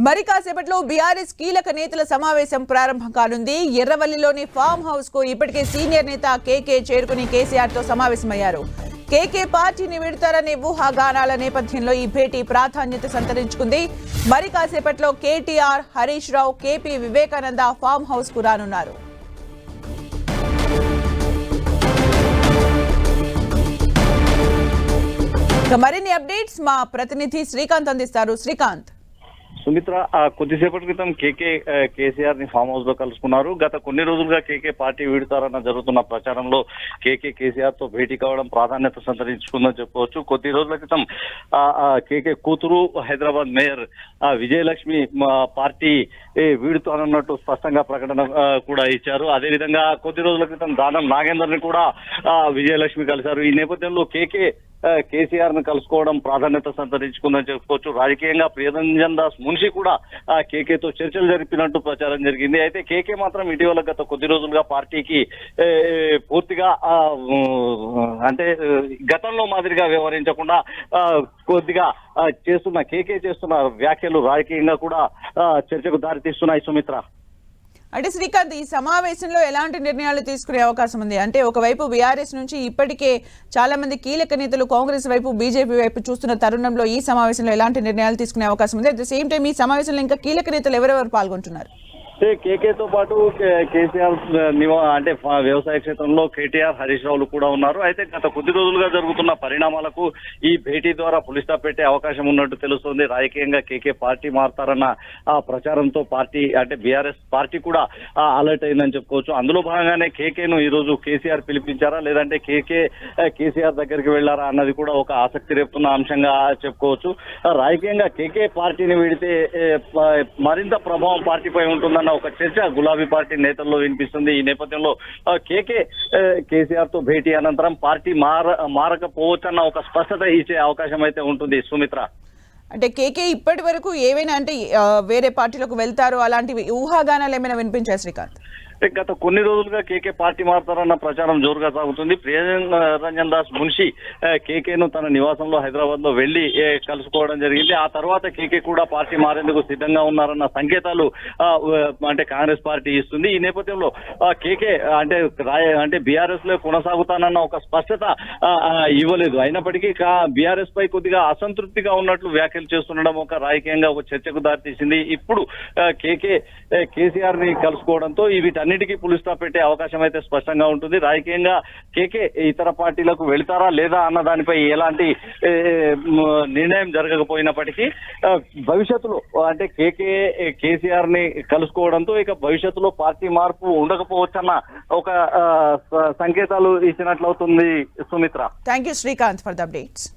మరి కాసేపట్లో బీఆర్ఎస్ కీలక నేతల సమావేశం ప్రారంభం కానుంది. ఎర్రవల్లిలోని ఫామ్ హౌస్ కు ఇప్పటికే సీనియర్ నేత కేకే చేరుకుని కేసీఆర్ తో సమావేశమయ్యారు. కేకే పార్టీని విడతారనే ఊహాగానాల నేపథ్యంలో ఈ భేటీ ప్రాధాన్యత సంతరించుకుంది. మరి కాసేపట్లో KTR, Harish Rao, KP Vivekananda farm house కు రానున్నారు. మరిన్ని అప్డేట్స్ మా ప్రతినిధి శ్రీకాంత్ అందిస్తారు. శ్రీకాంత్. సుమిత్ర, కొద్దిసేపటి క్రితం కేసీఆర్ ని ఫామ్ హౌస్ లో కలుసుకున్నారు. గత కొన్ని రోజులుగా కేకే పార్టీ వీడుతారన్న జరుగుతున్న ప్రచారంలో కేసీఆర్ తో భేటీ కావడం ప్రాధాన్యత సంతరించుకుందని చెప్పుకోవచ్చు. కొద్ది రోజుల క్రితం కేకే కూతురు హైదరాబాద్ మేయర్ విజయలక్ష్మి పార్టీ వీడుతానన్నట్టు స్పష్టంగా ప్రకటన కూడా ఇచ్చారు. అదేవిధంగా కొద్ది రోజుల క్రితం దానం నాగేందర్ ని కూడా విజయలక్ష్మి కలిశారు. ఈ నేపథ్యంలో కేసీఆర్ ను కలుసుకోవడం ప్రాధాన్యత సంతరించుకుందని చెప్పుకోవచ్చు. రాజకీయంగా ప్రియరంజన్ దాస్ మున్షి కూడా కేకేతో చర్చలు జరిపినట్టు ప్రచారం జరిగింది. అయితే కేకే మాత్రం ఇటీవల గత కొద్ది రోజులుగా పార్టీకి పూర్తిగా అంటే గతంలో మాదిరిగా వ్యవహరించకుండా కొద్దిగా కేకే చేస్తున్న వ్యాఖ్యలు రాజకీయంగా కూడా చర్చకు దారితీస్తున్నాయి. సుమిత్ర, అంటే శ్రీకాంత్, ఈ సమావేశంలో ఎలాంటి నిర్ణయాలు తీసుకునే అవకాశం ఉంది? అంటే ఒకవైపు బీఆర్ఎస్ నుంచి ఇప్పటికే చాలా మంది కీలక నేతలు కాంగ్రెస్ వైపు, బీజేపీ వైపు చూస్తున్న తరుణంలో ఈ సమావేశంలో ఎలాంటి నిర్ణయాలు తీసుకునే అవకాశం ఉంది? అట్ ద సేమ్ టైం ఈ సమావేశంలో ఇంకా కీలక నేతలు ఎవరెవరు పాల్గొంటున్నారు? కేకేతో పాటు కేసీఆర్ అంటే వ్యవసాయ క్షేత్రంలో కేటీఆర్, హరీష్ రావులు కూడా ఉన్నారు. అయితే గత కొద్ది రోజులుగా జరుగుతున్న పరిణామాలకు ఈ భేటీ ద్వారా పులిస్టాప్ పెట్టే అవకాశం ఉన్నట్టు తెలుస్తోంది. రాజకీయంగా కేకే పార్టీ మారుతారన్న ప్రచారంతో పార్టీ అంటే బీఆర్ఎస్ పార్టీ కూడా అలర్ట్ అయిందని చెప్పుకోవచ్చు. అందులో భాగంగానే కేకేను ఈ రోజు కేసీఆర్ పిలిపించారా, లేదంటే కేసీఆర్ దగ్గరికి వెళ్లారా అన్నది కూడా ఒక ఆసక్తి రేపుతున్న అంశంగా చెప్పుకోవచ్చు. రాజకీయంగా కేకే పార్టీని వీడితే మరింత ప్రభావం పార్టీపై ఉంటుందన్న ఒక చర్చ గులాబీ పార్టీ నేతల్లో వినిపిస్తుంది. ఈ నేపథ్యంలో కేసీఆర్ తో భేటీ అనంతరం పార్టీ మారకపోవచ్చన్న ఒక స్పష్టత ఇచ్చే అవకాశం అయితే ఉంటుంది. సుమిత్ర, అంటే కేకే ఇప్పటి వరకు ఏవైనా అంటే వేరే పార్టీలకు వెళ్తారు అలాంటివి ఊహాగానాలు ఏమైనా వినిపించాయి శ్రీకాంత్? గత కొన్ని రోజులుగా కేకే పార్టీ మారుతారన్న ప్రచారం జోరుగా సాగుతుంది. ప్రియరంజన్ దాస్ మున్షి కేకేను తన నివాసంలో హైదరాబాద్ లో వెళ్లి కలుసుకోవడం జరిగింది. ఆ తర్వాత కేకే కూడా పార్టీ మారేందుకు సిద్ధంగా ఉన్నారన్న సంకేతాలు అంటే కాంగ్రెస్ పార్టీ ఇస్తుంది. ఈ నేపథ్యంలో కేకే అంటే బీఆర్ఎస్ లో కొనసాగుతానన్న ఒక స్పష్టత ఇవ్వలేదు. అయినప్పటికీ బీఆర్ఎస్ పై కొద్దిగా అసంతృప్తిగా ఉన్నట్లు వ్యాఖ్యలు చేస్తుండడం ఒక రాజకీయంగా ఒక చర్చకు దారితీసింది. ఇప్పుడు కేసీఆర్ ని కలుసుకోవడంతో వీటన్నిటికీ పులి స్టాప్ పెట్టే అవకాశం అయితే స్పష్టంగా ఉంటుంది. రాజకీయంగా కేకే ఇతర పార్టీలకు వెళ్తారా లేదా అన్న దానిపై ఎలాంటి నిర్ణయం జరగకపోయినప్పటికీ భవిష్యత్తులో అంటే కేసీఆర్ ని కలుసుకోవడంతో ఇక భవిష్యత్తులో పార్టీ మార్పు ఉండకపోవచ్చన్న ఒక సంకేతాలు ఇచ్చినట్లవుతుంది. Sumitra, thank you Srikanth for the updates.